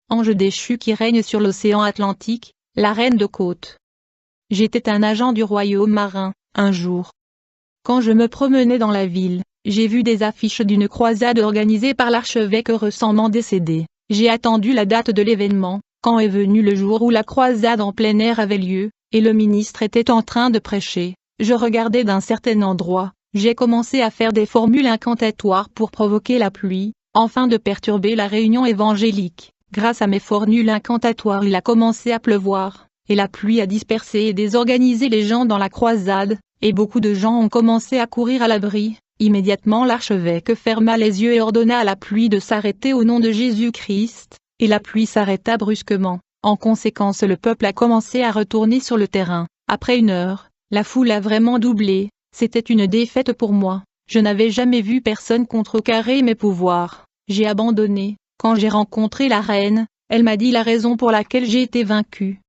ange déchu qui règne sur l'océan Atlantique, la reine de côte. J'étais un agent du royaume marin, un jour. Quand je me promenais dans la ville, j'ai vu des affiches d'une croisade organisée par l'archevêque récemment décédé. J'ai attendu la date de l'événement, quand est venu le jour où la croisade en plein air avait lieu, et le ministre était en train de prêcher. Je regardais d'un certain endroit, j'ai commencé à faire des formules incantatoires pour provoquer la pluie, afin de perturber la réunion évangélique. Grâce à mes formules incantatoires il a commencé à pleuvoir, et la pluie a dispersé et désorganisé les gens dans la croisade, et beaucoup de gens ont commencé à courir à l'abri. Immédiatement l'archevêque ferma les yeux et ordonna à la pluie de s'arrêter au nom de Jésus-Christ, et la pluie s'arrêta brusquement. En conséquence le peuple a commencé à retourner sur le terrain. Après 1 heure, la foule a vraiment doublé. C'était une défaite pour moi. Je n'avais jamais vu personne contrecarrer mes pouvoirs. J'ai abandonné. Quand j'ai rencontré la reine, elle m'a dit la raison pour laquelle j'ai été vaincu.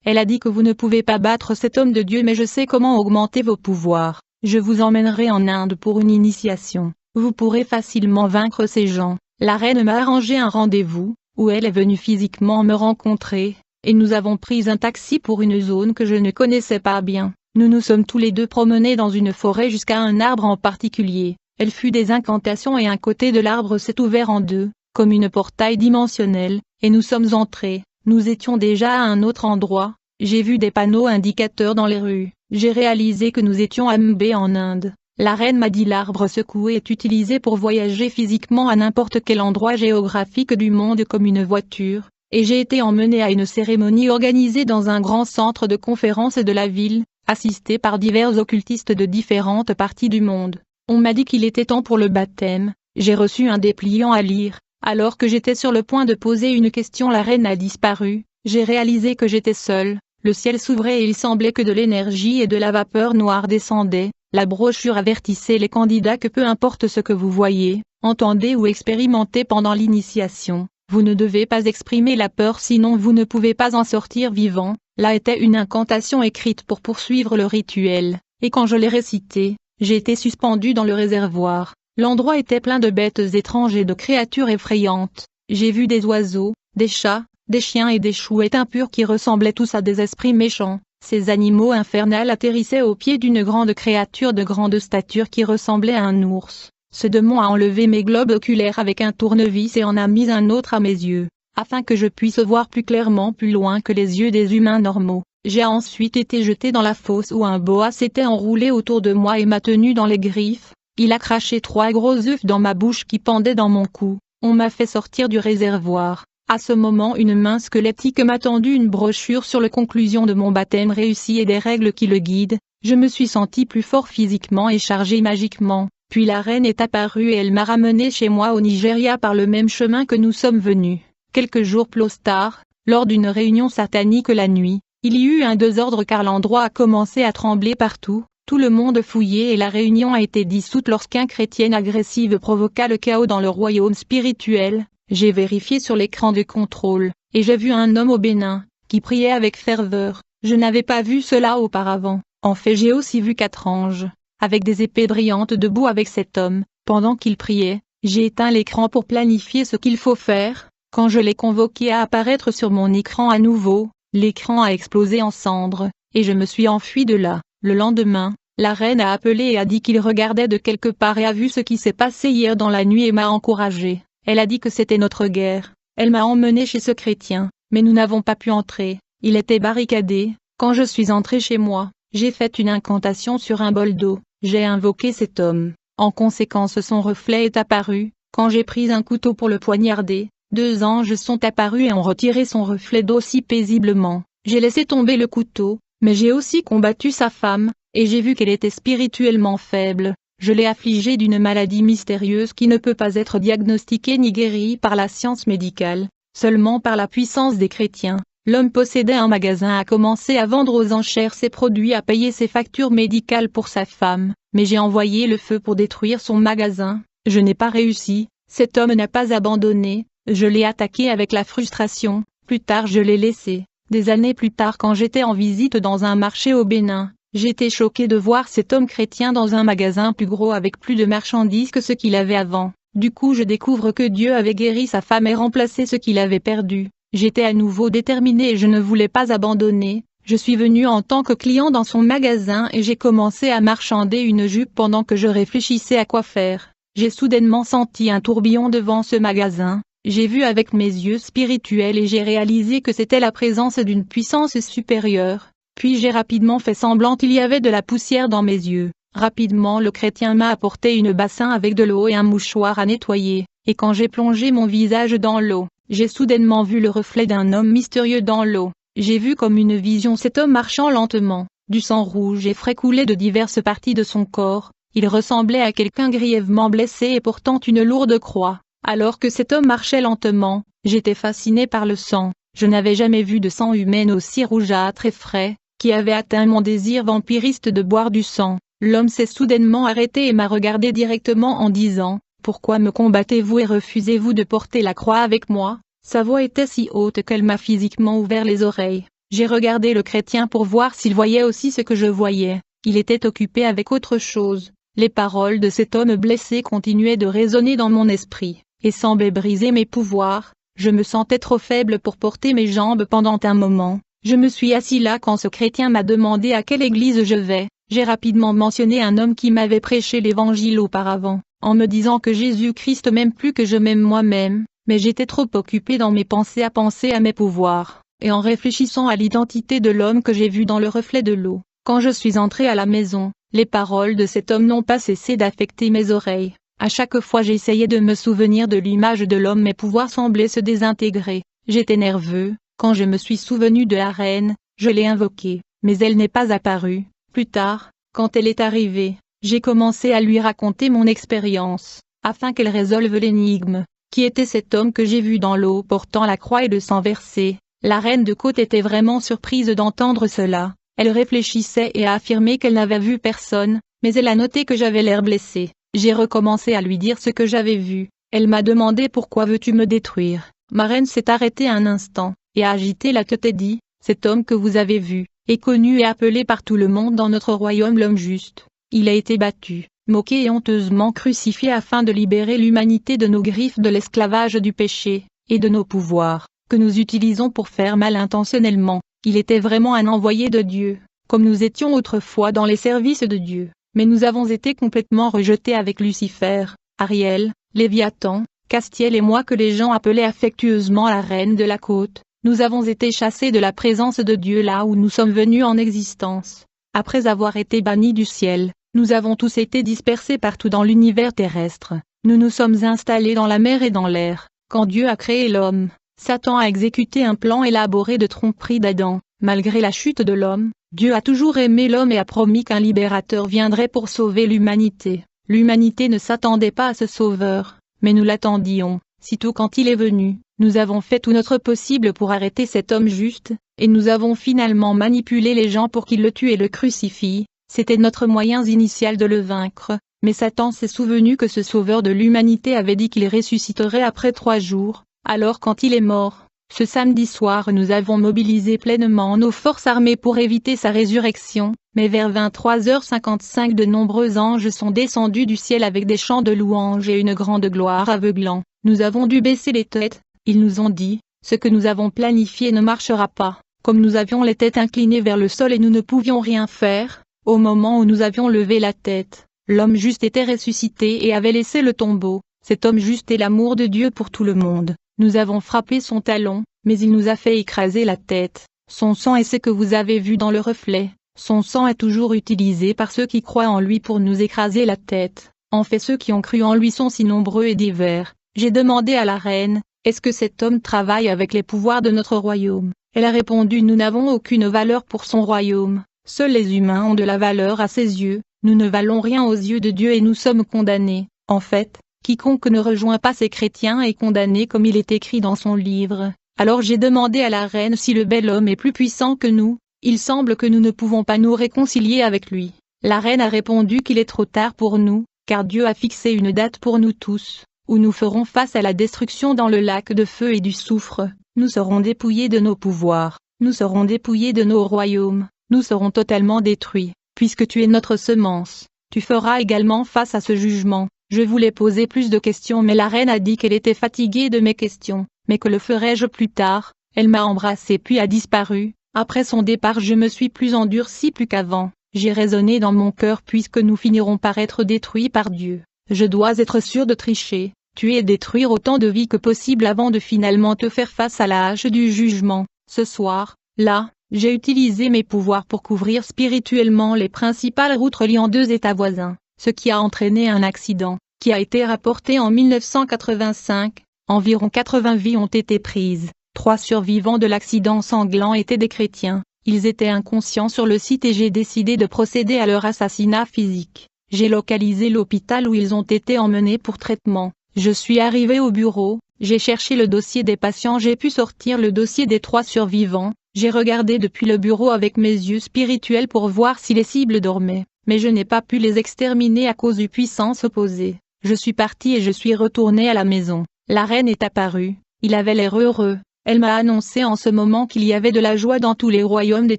Elle a dit que vous ne pouvez pas battre cet homme de Dieu mais je sais comment augmenter vos pouvoirs. Je vous emmènerai en Inde pour une initiation. Vous pourrez facilement vaincre ces gens. La reine m'a arrangé un rendez-vous, où elle est venue physiquement me rencontrer, et nous avons pris un taxi pour une zone que je ne connaissais pas bien. Nous nous sommes tous les deux promenés dans une forêt jusqu'à un arbre en particulier. Elle fut des incantations et un côté de l'arbre s'est ouvert en deux, comme une portail dimensionnelle, et nous sommes entrés. Nous étions déjà à un autre endroit. J'ai vu des panneaux indicateurs dans les rues. J'ai réalisé que nous étions à Mumbai en Inde. La reine m'a dit l'arbre secoué est utilisé pour voyager physiquement à n'importe quel endroit géographique du monde comme une voiture, et j'ai été emmené à une cérémonie organisée dans un grand centre de conférences de la ville, assisté par divers occultistes de différentes parties du monde. On m'a dit qu'il était temps pour le baptême. J'ai reçu un dépliant à lire. Alors que j'étais sur le point de poser une question, la reine a disparu. J'ai réalisé que j'étais seul. Le ciel s'ouvrait et il semblait que de l'énergie et de la vapeur noire descendaient. La brochure avertissait les candidats que peu importe ce que vous voyez, entendez ou expérimentez pendant l'initiation, vous ne devez pas exprimer la peur sinon vous ne pouvez pas en sortir vivant. Là était une incantation écrite pour poursuivre le rituel, et quand je l'ai récitée, j'ai été suspendu dans le réservoir. L'endroit était plein de bêtes étranges et de créatures effrayantes. J'ai vu des oiseaux, des chats, des chiens et des chouettes impurs qui ressemblaient tous à des esprits méchants. Ces animaux infernals atterrissaient au pied d'une grande créature de grande stature qui ressemblait à un ours. Ce démon a enlevé mes globes oculaires avec un tournevis et en a mis un autre à mes yeux, afin que je puisse voir plus clairement plus loin que les yeux des humains normaux. J'ai ensuite été jeté dans la fosse où un boa s'était enroulé autour de moi et m'a tenu dans les griffes. Il a craché 3 gros œufs dans ma bouche qui pendaient dans mon cou. On m'a fait sortir du réservoir. À ce moment une main squelettique m'a tendu une brochure sur les conclusions de mon baptême réussi et des règles qui le guident. Je me suis senti plus fort physiquement et chargé magiquement. Puis la reine est apparue et elle m'a ramené chez moi au Nigeria par le même chemin que nous sommes venus. Quelques jours plus tard, lors d'une réunion satanique la nuit, il y eut un désordre car l'endroit a commencé à trembler partout. Tout le monde fouillé et la réunion a été dissoute lorsqu'un chrétien agressif provoqua le chaos dans le royaume spirituel. J'ai vérifié sur l'écran de contrôle, et j'ai vu un homme au Bénin, qui priait avec ferveur. Je n'avais pas vu cela auparavant. En fait j'ai aussi vu 4 anges, avec des épées brillantes debout avec cet homme. Pendant qu'il priait, j'ai éteint l'écran pour planifier ce qu'il faut faire. Quand je l'ai convoqué à apparaître sur mon écran à nouveau, l'écran a explosé en cendres, et je me suis enfui de là. Le lendemain, la reine a appelé et a dit qu'il regardait de quelque part et a vu ce qui s'est passé hier dans la nuit et m'a encouragé. Elle a dit que c'était notre guerre. Elle m'a emmené chez ce chrétien, mais nous n'avons pas pu entrer. Il était barricadé. Quand je suis entré chez moi, j'ai fait une incantation sur un bol d'eau. J'ai invoqué cet homme. En conséquence son reflet est apparu. Quand j'ai pris un couteau pour le poignarder, 2 anges sont apparus et ont retiré son reflet d'eau si paisiblement. J'ai laissé tomber le couteau, mais j'ai aussi combattu sa femme, et j'ai vu qu'elle était spirituellement faible. Je l'ai affligée d'une maladie mystérieuse qui ne peut pas être diagnostiquée ni guérie par la science médicale, seulement par la puissance des chrétiens. L'homme possédait un magasin, a commencé à vendre aux enchères ses produits, à payer ses factures médicales pour sa femme, mais j'ai envoyé le feu pour détruire son magasin. Je n'ai pas réussi. Cet homme n'a pas abandonné. Je l'ai attaqué avec la frustration. Plus tard je l'ai laissé. Des années plus tard, quand j'étais en visite dans un marché au Bénin, j'étais choqué de voir cet homme chrétien dans un magasin plus gros avec plus de marchandises que ce qu'il avait avant. Du coup je découvre que Dieu avait guéri sa femme et remplacé ce qu'il avait perdu. J'étais à nouveau déterminée et je ne voulais pas abandonner. Je suis venue en tant que client dans son magasin et j'ai commencé à marchander une jupe pendant que je réfléchissais à quoi faire. J'ai soudainement senti un tourbillon devant ce magasin. J'ai vu avec mes yeux spirituels et j'ai réalisé que c'était la présence d'une puissance supérieure. Puis j'ai rapidement fait semblant qu'il y avait de la poussière dans mes yeux. Rapidement le chrétien m'a apporté une bassin avec de l'eau et un mouchoir à nettoyer, et quand j'ai plongé mon visage dans l'eau, j'ai soudainement vu le reflet d'un homme mystérieux dans l'eau. J'ai vu comme une vision cet homme marchant lentement, du sang rouge et frais coulait de diverses parties de son corps. Il ressemblait à quelqu'un grièvement blessé et portant une lourde croix. Alors que cet homme marchait lentement, j'étais fasciné par le sang. Je n'avais jamais vu de sang humain aussi rougeâtre et frais, qui avait atteint mon désir vampiriste de boire du sang. L'homme s'est soudainement arrêté et m'a regardé directement en disant « Pourquoi me combattez-vous et refusez-vous de porter la croix avec moi ?» Sa voix était si haute qu'elle m'a physiquement ouvert les oreilles. J'ai regardé le chrétien pour voir s'il voyait aussi ce que je voyais. Il était occupé avec autre chose. Les paroles de cet homme blessé continuaient de résonner dans mon esprit, et semblaient briser mes pouvoirs. Je me sentais trop faible pour porter mes jambes pendant un moment. Je me suis assis là quand ce chrétien m'a demandé à quelle église je vais. J'ai rapidement mentionné un homme qui m'avait prêché l'évangile auparavant, en me disant que Jésus-Christ m'aime plus que je m'aime moi-même, mais j'étais trop occupé dans mes pensées à penser à mes pouvoirs, et en réfléchissant à l'identité de l'homme que j'ai vu dans le reflet de l'eau. Quand je suis entré à la maison, les paroles de cet homme n'ont pas cessé d'affecter mes oreilles. À chaque fois j'essayais de me souvenir de l'image de l'homme, mes pouvoirs semblaient se désintégrer. J'étais nerveux. Quand je me suis souvenu de la reine, je l'ai invoquée, mais elle n'est pas apparue. Plus tard, quand elle est arrivée, j'ai commencé à lui raconter mon expérience, afin qu'elle résolve l'énigme. Qui était cet homme que j'ai vu dans l'eau portant la croix et le sang versé? La reine de Côte était vraiment surprise d'entendre cela. Elle réfléchissait et a affirmé qu'elle n'avait vu personne, mais elle a noté que j'avais l'air blessé. J'ai recommencé à lui dire ce que j'avais vu. Elle m'a demandé pourquoi veux-tu me détruire. Ma reine s'est arrêtée un instant, et a agité la tête et dit, cet homme que vous avez vu, est connu et appelé par tout le monde dans notre royaume l'homme juste. Il a été battu, moqué et honteusement crucifié afin de libérer l'humanité de nos griffes de l'esclavage du péché, et de nos pouvoirs, que nous utilisons pour faire mal intentionnellement. Il était vraiment un envoyé de Dieu, comme nous étions autrefois dans les services de Dieu, mais nous avons été complètement rejetés avec Lucifer, Ariel, Léviathan, Castiel et moi que les gens appelaient affectueusement la reine de la côte. Nous avons été chassés de la présence de Dieu là où nous sommes venus en existence. Après avoir été bannis du ciel, nous avons tous été dispersés partout dans l'univers terrestre. Nous nous sommes installés dans la mer et dans l'air. Quand Dieu a créé l'homme, Satan a exécuté un plan élaboré de tromperie d'Adam. Malgré la chute de l'homme, Dieu a toujours aimé l'homme et a promis qu'un libérateur viendrait pour sauver l'humanité. L'humanité ne s'attendait pas à ce sauveur, mais nous l'attendions. Sitôt quand il est venu, nous avons fait tout notre possible pour arrêter cet homme juste, et nous avons finalement manipulé les gens pour qu'ils le tuent et le crucifient. C'était notre moyen initial de le vaincre, mais Satan s'est souvenu que ce sauveur de l'humanité avait dit qu'il ressusciterait après 3 jours. Alors quand il est mort, ce samedi soir nous avons mobilisé pleinement nos forces armées pour éviter sa résurrection, mais vers 23h55 de nombreux anges sont descendus du ciel avec des chants de louanges et une grande gloire aveuglant. Nous avons dû baisser les têtes, ils nous ont dit, ce que nous avons planifié ne marchera pas, comme nous avions les têtes inclinées vers le sol et nous ne pouvions rien faire, au moment où nous avions levé la tête, l'homme juste était ressuscité et avait laissé le tombeau, cet homme juste est l'amour de Dieu pour tout le monde. Nous avons frappé son talon, mais il nous a fait écraser la tête. Son sang est ce que vous avez vu dans le reflet. Son sang est toujours utilisé par ceux qui croient en lui pour nous écraser la tête. En fait, ceux qui ont cru en lui sont si nombreux et divers. J'ai demandé à la reine, est-ce que cet homme travaille avec les pouvoirs de notre royaume? Elle a répondu, nous n'avons aucune valeur pour son royaume. Seuls les humains ont de la valeur à ses yeux. Nous ne valons rien aux yeux de Dieu et nous sommes condamnés. En fait, quiconque ne rejoint pas ces chrétiens est condamné comme il est écrit dans son livre. Alors j'ai demandé à la reine si le bel homme est plus puissant que nous. Il semble que nous ne pouvons pas nous réconcilier avec lui. La reine a répondu qu'il est trop tard pour nous, car Dieu a fixé une date pour nous tous, où nous ferons face à la destruction dans le lac de feu et du soufre. Nous serons dépouillés de nos pouvoirs, nous serons dépouillés de nos royaumes, nous serons totalement détruits. Puisque tu es notre semence, tu feras également face à ce jugement. Je voulais poser plus de questions mais la reine a dit qu'elle était fatiguée de mes questions, mais que le ferai-je plus tard. Elle m'a embrassé puis a disparu. Après son départ je me suis plus endurci plus qu'avant. J'ai raisonné dans mon cœur puisque nous finirons par être détruits par Dieu. Je dois être sûr de tricher, tuer et détruire autant de vies que possible avant de finalement te faire face à la hache du jugement. Ce soir, là, j'ai utilisé mes pouvoirs pour couvrir spirituellement les principales routes reliant deux États voisins, ce qui a entraîné un accident, qui a été rapporté en 1985. Environ 80 vies ont été prises. 3 survivants de l'accident sanglant étaient des chrétiens. Ils étaient inconscients sur le site et j'ai décidé de procéder à leur assassinat physique. J'ai localisé l'hôpital où ils ont été emmenés pour traitement. Je suis arrivé au bureau, j'ai cherché le dossier des patients, j'ai pu sortir le dossier des 3 survivants. J'ai regardé depuis le bureau avec mes yeux spirituels pour voir si les cibles dormaient, mais je n'ai pas pu les exterminer à cause du puissance opposée. Je suis parti et je suis retourné à la maison. La reine est apparue, il avait l'air heureux. Elle m'a annoncé en ce moment qu'il y avait de la joie dans tous les royaumes des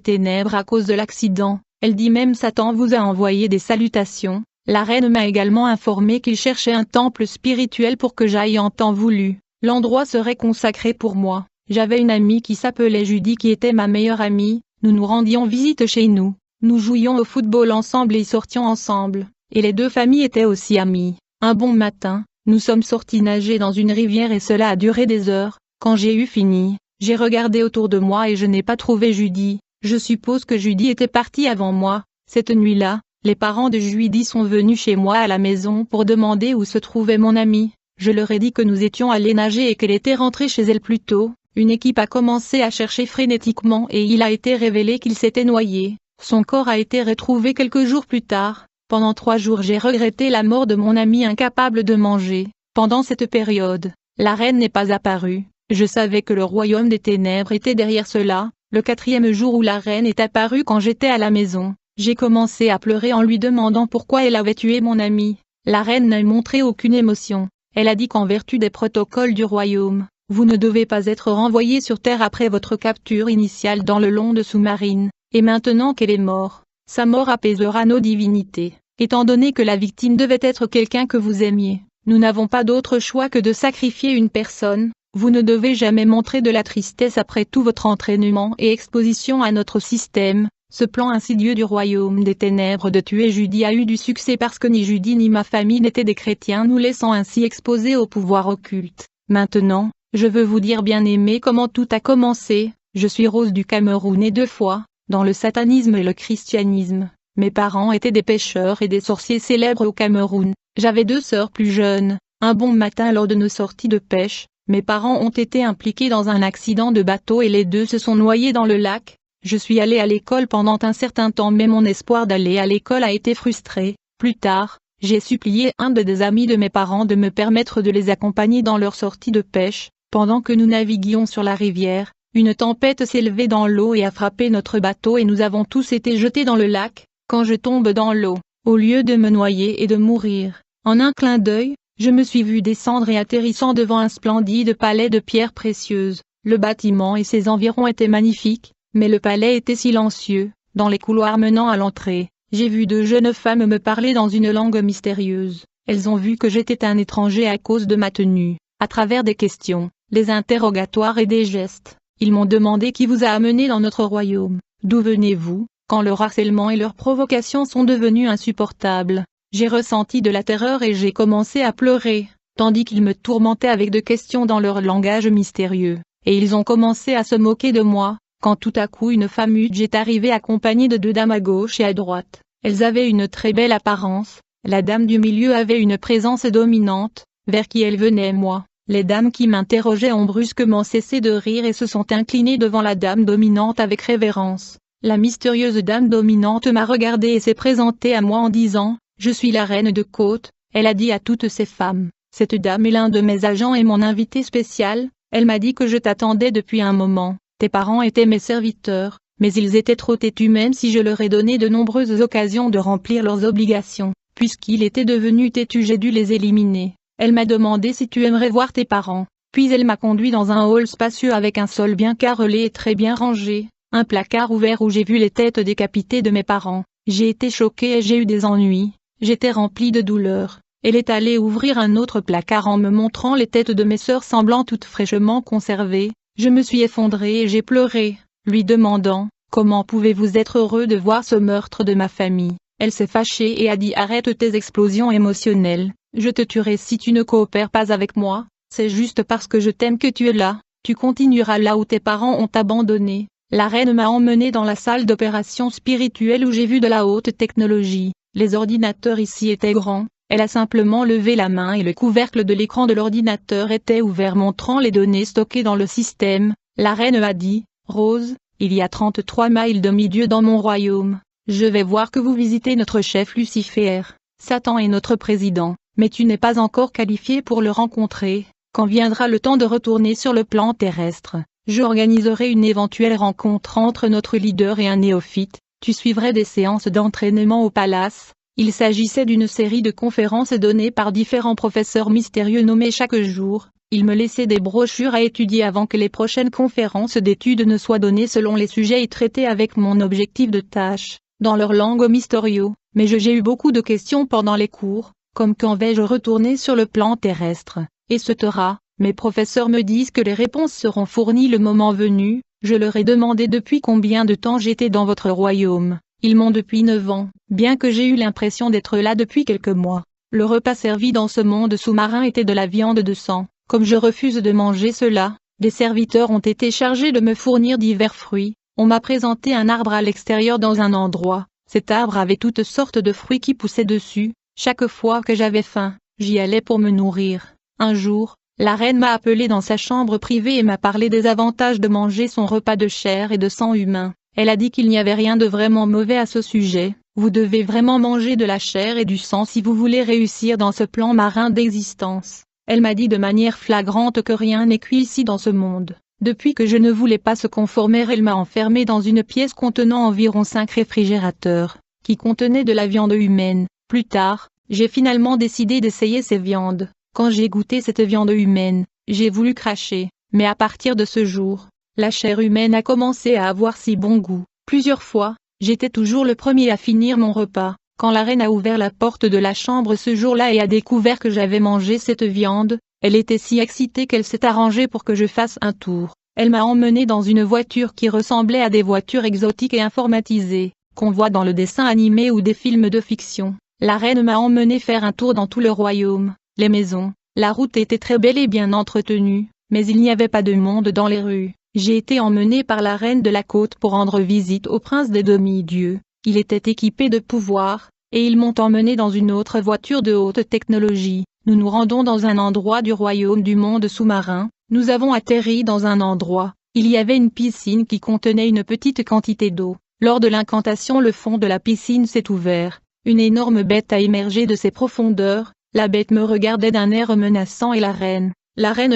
ténèbres à cause de l'accident. Elle dit même Satan vous a envoyé des salutations. La reine m'a également informé qu'il cherchait un temple spirituel pour que j'aille en temps voulu. L'endroit serait consacré pour moi. J'avais une amie qui s'appelait Judy qui était ma meilleure amie. Nous nous rendions visite chez nous. Nous jouions au football ensemble et y sortions ensemble. Et les 2 familles étaient aussi amies. Un bon matin, nous sommes sortis nager dans une rivière et cela a duré des heures. Quand j'ai eu fini, j'ai regardé autour de moi et je n'ai pas trouvé Judy. Je suppose que Judy était partie avant moi. Cette nuit-là, les parents de Judy sont venus chez moi à la maison pour demander où se trouvait mon amie. Je leur ai dit que nous étions allés nager et qu'elle était rentrée chez elle plus tôt. Une équipe a commencé à chercher frénétiquement et il a été révélé qu'il s'était noyé. Son corps a été retrouvé quelques jours plus tard. Pendant 3 jours j'ai regretté la mort de mon ami incapable de manger. Pendant cette période, la reine n'est pas apparue. Je savais que le royaume des ténèbres était derrière cela. Le 4e jour où la reine est apparue quand j'étais à la maison, j'ai commencé à pleurer en lui demandant pourquoi elle avait tué mon ami. La reine n'a montré aucune émotion. Elle a dit qu'en vertu des protocoles du royaume, vous ne devez pas être renvoyé sur terre après votre capture initiale dans le l'onde sous-marine, et maintenant qu'elle est morte, sa mort apaisera nos divinités. Étant donné que la victime devait être quelqu'un que vous aimiez, nous n'avons pas d'autre choix que de sacrifier une personne. Vous ne devez jamais montrer de la tristesse après tout votre entraînement et exposition à notre système. Ce plan insidieux du royaume des ténèbres de tuer Judy a eu du succès parce que ni Judy ni ma famille n'étaient des chrétiens, nous laissant ainsi exposés au pouvoir occulte. Maintenant, je veux vous dire bien-aimés comment tout a commencé. Je suis Rose du Cameroun née 2 fois, dans le satanisme et le christianisme. Mes parents étaient des pêcheurs et des sorciers célèbres au Cameroun. J'avais 2 sœurs plus jeunes. Un bon matin lors de nos sorties de pêche, mes parents ont été impliqués dans un accident de bateau et les 2 se sont noyés dans le lac. Je suis allée à l'école pendant un certain temps mais mon espoir d'aller à l'école a été frustré. Plus tard, j'ai supplié un des amis de mes parents de me permettre de les accompagner dans leur sortie de pêche. Pendant que nous naviguions sur la rivière, une tempête s'est levée dans l'eau et a frappé notre bateau et nous avons tous été jetés dans le lac. Quand je tombe dans l'eau, au lieu de me noyer et de mourir, en un clin d'œil, je me suis vu descendre et atterrissant devant un splendide palais de pierres précieuses. Le bâtiment et ses environs étaient magnifiques, mais le palais était silencieux. Dans les couloirs menant à l'entrée, j'ai vu 2 jeunes femmes me parler dans une langue mystérieuse. Elles ont vu que j'étais un étranger à cause de ma tenue. À travers des questions, des interrogatoires et des gestes, ils m'ont demandé qui vous a amené dans notre royaume. D'où venez-vous? Quand leur harcèlement et leurs provocations sont devenus insupportables, j'ai ressenti de la terreur et j'ai commencé à pleurer, tandis qu'ils me tourmentaient avec de questions dans leur langage mystérieux, et ils ont commencé à se moquer de moi, quand tout à coup une femme huge est arrivée accompagnée de 2 dames à gauche et à droite. Elles avaient une très belle apparence, la dame du milieu avait une présence dominante, vers qui elle venait moi. Les dames qui m'interrogeaient ont brusquement cessé de rire et se sont inclinées devant la dame dominante avec révérence. La mystérieuse dame dominante m'a regardée et s'est présentée à moi en disant « Je suis la reine de Côte », elle a dit à toutes ces femmes. Cette dame est l'un de mes agents et mon invité spécial, elle m'a dit que je t'attendais depuis un moment. Tes parents étaient mes serviteurs, mais ils étaient trop têtus même si je leur ai donné de nombreuses occasions de remplir leurs obligations. Puisqu'ils étaient devenus têtus j'ai dû les éliminer. Elle m'a demandé si tu aimerais voir tes parents. Puis elle m'a conduit dans un hall spacieux avec un sol bien carrelé et très bien rangé. Un placard ouvert où j'ai vu les têtes décapitées de mes parents. J'ai été choquée et j'ai eu des ennuis. J'étais remplie de douleur. Elle est allée ouvrir un autre placard en me montrant les têtes de mes sœurs semblant toutes fraîchement conservées. Je me suis effondrée et j'ai pleuré, lui demandant, comment pouvez-vous être heureux de voir ce meurtre de ma famille? Elle s'est fâchée et a dit arrête tes explosions émotionnelles, je te tuerai si tu ne coopères pas avec moi, c'est juste parce que je t'aime que tu es là, tu continueras là où tes parents ont abandonné. La reine m'a emmenée dans la salle d'opération spirituelle où j'ai vu de la haute technologie, les ordinateurs ici étaient grands, elle a simplement levé la main et le couvercle de l'écran de l'ordinateur était ouvert montrant les données stockées dans le système. La reine a dit, Rose, il y a 33 miles demi-dieu dans mon royaume, je vais voir que vous visitez notre chef Lucifer, Satan est notre président, mais tu n'es pas encore qualifié pour le rencontrer, quand viendra le temps de retourner sur le plan terrestre. J'organiserai une éventuelle rencontre entre notre leader et un néophyte, tu suivrais des séances d'entraînement au palace. Il s'agissait d'une série de conférences données par différents professeurs mystérieux nommés chaque jour. Ils me laissaient des brochures à étudier avant que les prochaines conférences d'études ne soient données selon les sujets et traités avec mon objectif de tâche, dans leur langue mysterio. Mais j'ai eu beaucoup de questions pendant les cours, comme quand vais-je retourner sur le plan terrestre, etc. Mes professeurs me disent que les réponses seront fournies le moment venu. Je leur ai demandé depuis combien de temps j'étais dans votre royaume. Ils m'ont depuis 9 ans, bien que j'ai eu l'impression d'être là depuis quelques mois. Le repas servi dans ce monde sous-marin était de la viande de sang. Comme je refuse de manger cela, des serviteurs ont été chargés de me fournir divers fruits. On m'a présenté un arbre à l'extérieur dans un endroit. Cet arbre avait toutes sortes de fruits qui poussaient dessus. Chaque fois que j'avais faim, j'y allais pour me nourrir. Un jour, la reine m'a appelé dans sa chambre privée et m'a parlé des avantages de manger son repas de chair et de sang humain. Elle a dit qu'il n'y avait rien de vraiment mauvais à ce sujet, vous devez vraiment manger de la chair et du sang si vous voulez réussir dans ce plan marin d'existence. Elle m'a dit de manière flagrante que rien n'est cuit ici dans ce monde. Depuis que je ne voulais pas se conformer, elle m'a enfermé dans une pièce contenant environ 5 réfrigérateurs, qui contenaient de la viande humaine. Plus tard, j'ai finalement décidé d'essayer ces viandes. Quand j'ai goûté cette viande humaine, j'ai voulu cracher, mais à partir de ce jour, la chair humaine a commencé à avoir si bon goût. Plusieurs fois, j'étais toujours le premier à finir mon repas. Quand la reine a ouvert la porte de la chambre ce jour-là et a découvert que j'avais mangé cette viande, elle était si excitée qu'elle s'est arrangée pour que je fasse un tour. Elle m'a emmené dans une voiture qui ressemblait à des voitures exotiques et informatisées, qu'on voit dans le dessin animé ou des films de fiction. La reine m'a emmené faire un tour dans tout le royaume, les maisons. La route était très belle et bien entretenue, mais il n'y avait pas de monde dans les rues. J'ai été emmené par la reine de la côte pour rendre visite au prince des demi-dieux. Il était équipé de pouvoirs, et ils m'ont emmené dans une autre voiture de haute technologie. Nous nous rendons dans un endroit du royaume du monde sous-marin. Nous avons atterri dans un endroit. Il y avait une piscine qui contenait une petite quantité d'eau. Lors de l'incantation, le fond de la piscine s'est ouvert. Une énorme bête a émergé de ses profondeurs. La bête me regardait d'un air menaçant et la reine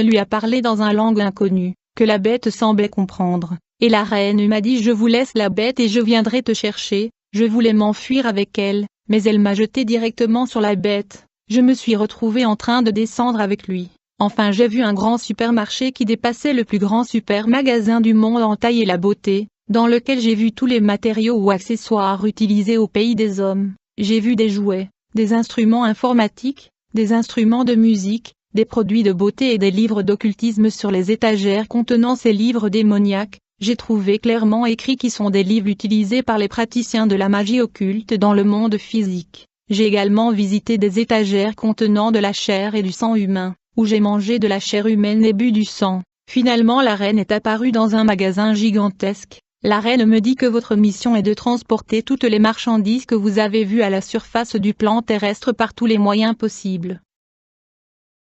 lui a parlé dans un langue inconnue, que la bête semblait comprendre. Et la reine m'a dit je vous laisse la bête et je viendrai te chercher. Je voulais m'enfuir avec elle, mais elle m'a jeté directement sur la bête. Je me suis retrouvé en train de descendre avec lui. Enfin j'ai vu un grand supermarché qui dépassait le plus grand supermagasin du monde en taille et la beauté, dans lequel j'ai vu tous les matériaux ou accessoires utilisés au pays des hommes. J'ai vu des jouets, des instruments informatiques, des instruments de musique, des produits de beauté et des livres d'occultisme sur les étagères contenant ces livres démoniaques. J'ai trouvé clairement écrit qui sont des livres utilisés par les praticiens de la magie occulte dans le monde physique. J'ai également visité des étagères contenant de la chair et du sang humain, où j'ai mangé de la chair humaine et bu du sang. Finalement la reine est apparue dans un magasin gigantesque. La reine me dit que votre mission est de transporter toutes les marchandises que vous avez vues à la surface du plan terrestre par tous les moyens possibles.